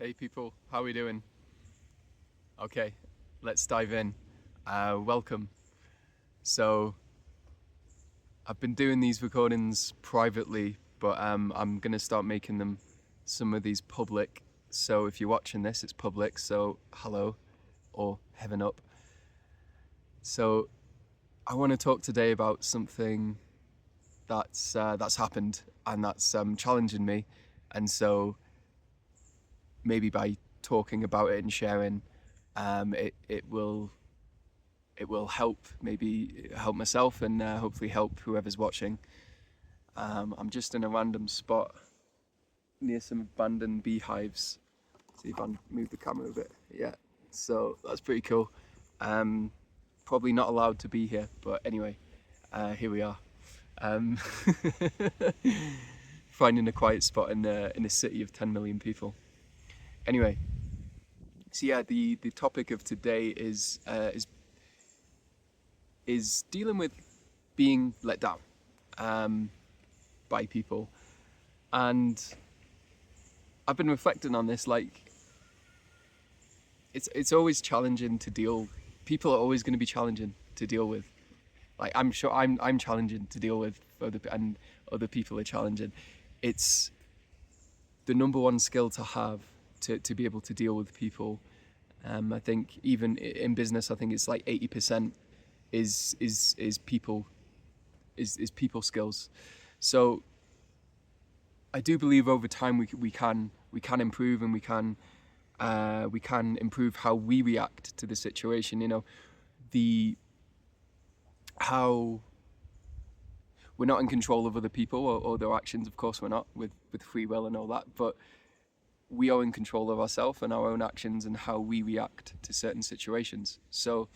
Hey people, how are we doing? Okay, let's dive in. Welcome. So, I've been doing these recordings privately, but I'm gonna start making them some of these public. So if you're watching this, it's public. So hello, or heaven up. So I want to talk today about something that's happened and that's challenging me, and so maybe by talking about it and sharing, it will help, maybe help myself and hopefully help whoever's watching. I'm just in a random spot near some abandoned beehives. See if I can move the camera a bit. Yeah, so that's pretty cool. Um, Probably not allowed to be here, but anyway, here we are. Um, Finding a quiet spot in a city of 10 million people. Anyway, so yeah, the topic of today is dealing with being let down by people, and I've been reflecting on this. Like, it's always challenging to deal. People are always going to be challenging to deal with. Like, I'm sure I'm challenging to deal with, and other people are challenging. It's the number one skill to have to be able to deal with people. I think even in business, I think it's like 80% is people is people skills. So I do believe over time we can improve, and we can improve how we react to the situation. You know, the how we're not in control of other people or their actions. Of course, we're not with free will and all that, but we are in control of ourselves and our own actions and how we react to certain situations. So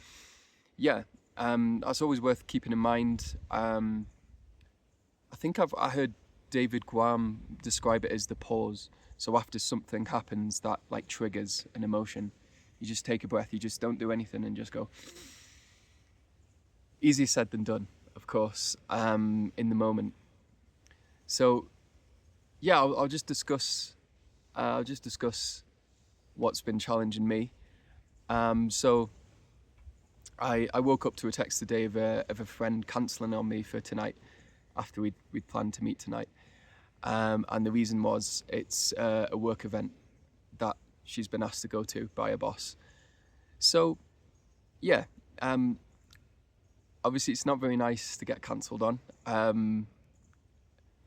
yeah, that's always worth keeping in mind. I think I heard David Guam describe it as the pause. So after something happens that like triggers an emotion, you just take a breath. You just don't do anything and just go. Easier said than done, of course, in the moment. So yeah, I'll just discuss. I'll just discuss what's been challenging me. So I woke up to a text today of a friend cancelling on me for tonight after we'd planned to meet tonight. And the reason was it's a work event that she's been asked to go to by a boss. So yeah, obviously it's not very nice to get cancelled on.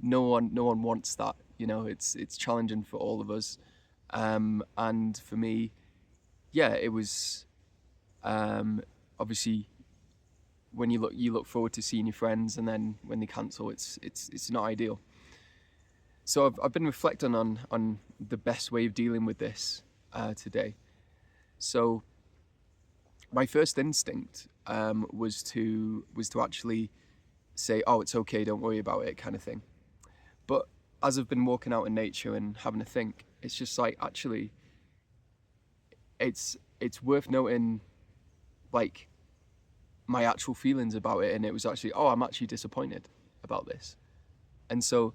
No one wants that. You know, it's challenging for all of us. And for me, yeah, it was obviously when you look forward to seeing your friends, and then when they cancel, it's not ideal. So I've been reflecting on the best way of dealing with this today. So my first instinct was to actually say, "Oh, it's okay, don't worry about it," kind of thing. But as I've been walking out in nature and having a think, it's just like, actually, it's worth noting, like, my actual feelings about it. And it was actually, oh, I'm actually disappointed about this. And so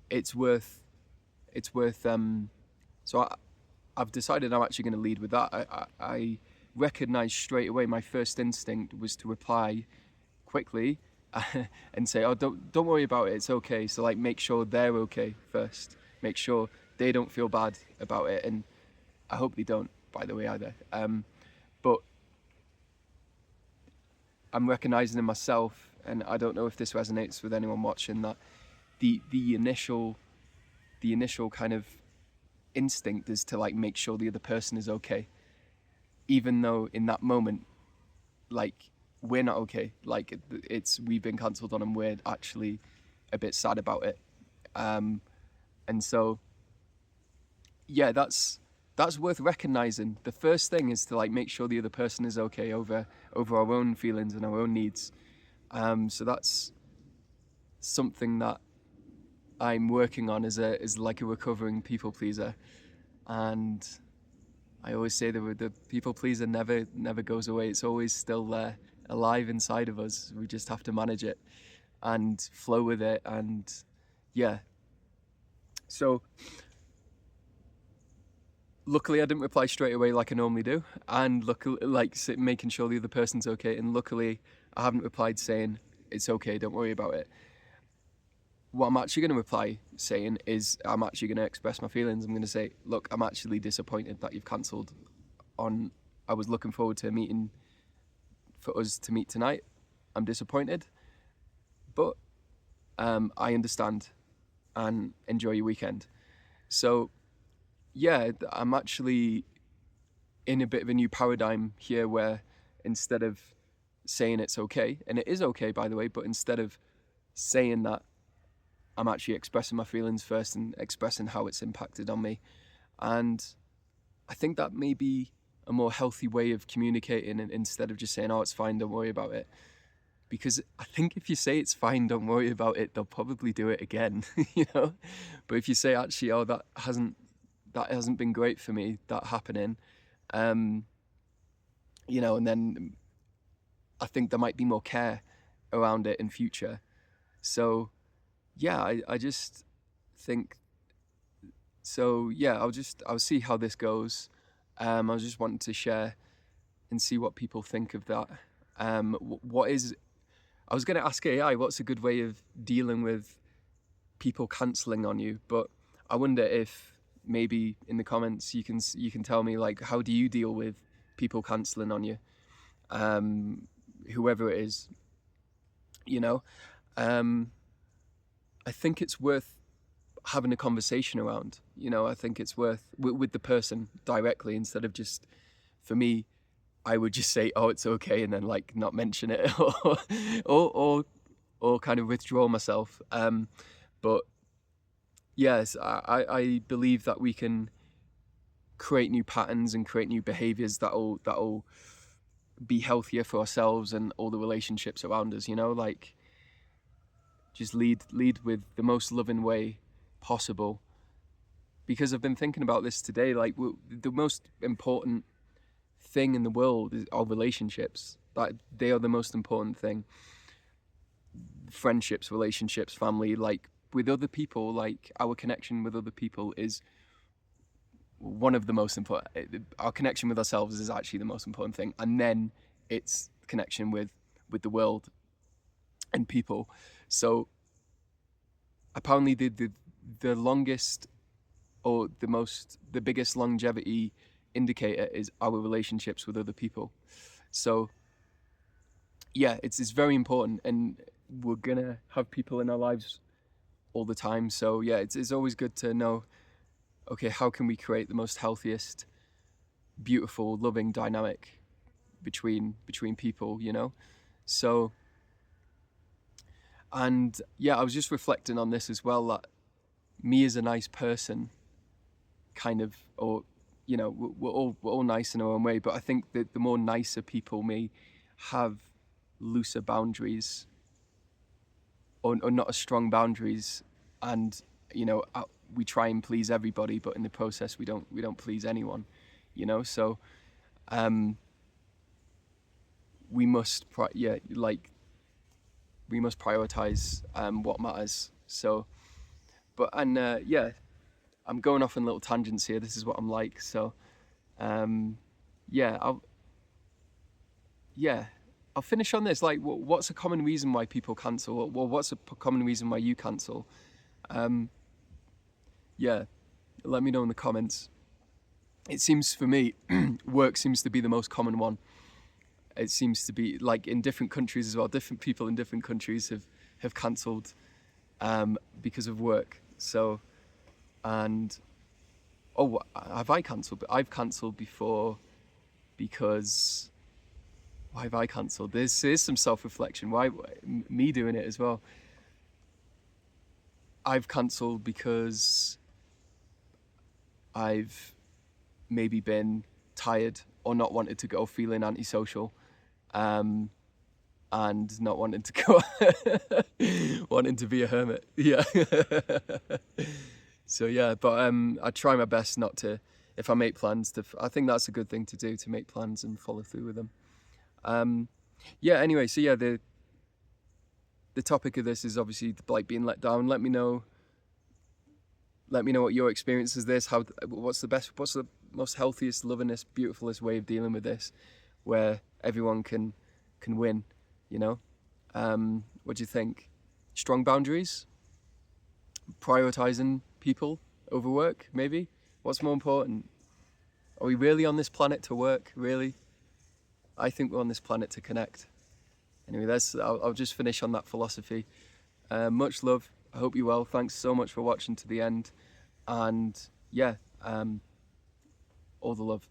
it's worth so I've decided I'm actually going to lead with that. I recognized straight away, my first instinct was to reply quickly and say, oh, don't worry about it, it's okay. So like, make sure they're okay first, make sure they don't feel bad about it, and I hope they don't, by the way, either. But I'm recognizing in myself, and I don't know if this resonates with anyone watching, that the initial kind of instinct is to like make sure the other person is okay, even though in that moment, like, we're not okay. Like, we've been cancelled on and we're actually a bit sad about it. And so yeah, that's worth recognizing. The first thing is to like make sure the other person is okay over our own feelings and our own needs. So that's something that I'm working on as like a recovering people pleaser. And I always say the people pleaser never goes away. It's always still there, alive inside of us. We just have to manage it and flow with it. And yeah, so luckily I didn't reply straight away like I normally do, and luckily, like making sure the other person's okay. And luckily, I haven't replied saying it's okay, don't worry about it. What I'm actually going to reply saying is I'm actually going to express my feelings. I'm going to say, look, I'm actually disappointed that you've cancelled on. I was looking forward to a meeting for us to meet tonight. I'm disappointed, but I understand, and enjoy your weekend. So yeah, I'm actually in a bit of a new paradigm here where instead of saying it's okay, and it is okay by the way, but instead of saying that, I'm actually expressing my feelings first and expressing how it's impacted on me. And I think that may be a more healthy way of communicating, and instead of just saying, oh, it's fine, don't worry about it. Because I think if you say it's fine, don't worry about it, they'll probably do it again, you know? But if you say, actually, oh, that hasn't been great for me, that happening, you know, and then I think there might be more care around it in future. So yeah, I just think, so yeah, I'll see how this goes. I was just wanting to share and see what people think of that. I was going to ask AI, what's a good way of dealing with people cancelling on you? But I wonder if maybe in the comments you can tell me, like, how do you deal with people cancelling on you? Whoever it is, you know. I think it's worth having a conversation around. You know, I think it's worth with the person directly, instead of just, for me, I would just say, "Oh, it's okay," and then like not mention it, or kind of withdraw myself. But yes, I believe that we can create new patterns and create new behaviors that'll be healthier for ourselves and all the relationships around us. You know, like just lead with the most loving way possible. Because I've been thinking about this today. Like the most important thing in the world is our relationships. That they are the most important thing. Friendships, relationships, family, like with other people, like our connection with other people is one of the most important. Our connection with ourselves is actually the most important thing, and then it's connection with the world and people. So apparently the longest, or the biggest longevity indicator is our relationships with other people. So yeah, it's very important, and we're gonna have people in our lives all the time. So yeah, it's always good to know, okay, how can we create the most healthiest, beautiful, loving dynamic between people, you know? So, and yeah, I was just reflecting on this as well, that me as a nice person, kind of, or you know, we're all nice in our own way, but I think that the more nicer people may have looser boundaries, or not as strong boundaries, and you know, we try and please everybody, but in the process we don't please anyone, you know. So we must we must prioritize what matters. So yeah, I'm going off on little tangents here. This is what I'm like. So yeah, I'll finish on this. Like, what's a common reason why people cancel? Well, what's a common reason why you cancel? Yeah, let me know in the comments. It seems for me, work seems to be the most common one. It seems to be like in different countries as well. Different people in different countries have cancelled because of work. So, and oh, have I cancelled? I've cancelled before because. Why have I cancelled? There's some self-reflection. Why me doing it as well? I've cancelled because I've maybe been tired or not wanted to go, feeling antisocial, and not wanting to go, wanting to be a hermit. Yeah. So yeah, but I try my best not to. If I make plans, I think that's a good thing to do, to make plans and follow through with them. Yeah, anyway, so yeah, the topic of this is obviously like being let down. Let me know what your experience is. What's the most healthiest, lovingest, beautifulest way of dealing with this, where everyone can win. You know, what do you think? Strong boundaries, prioritizing people over work, maybe. What's more important? Are we really on this planet to work? Really? I think we're on this planet to connect. Anyway, I'll just finish on that philosophy. Much love. I hope you're well. Thanks so much for watching to the end. And yeah, all the love.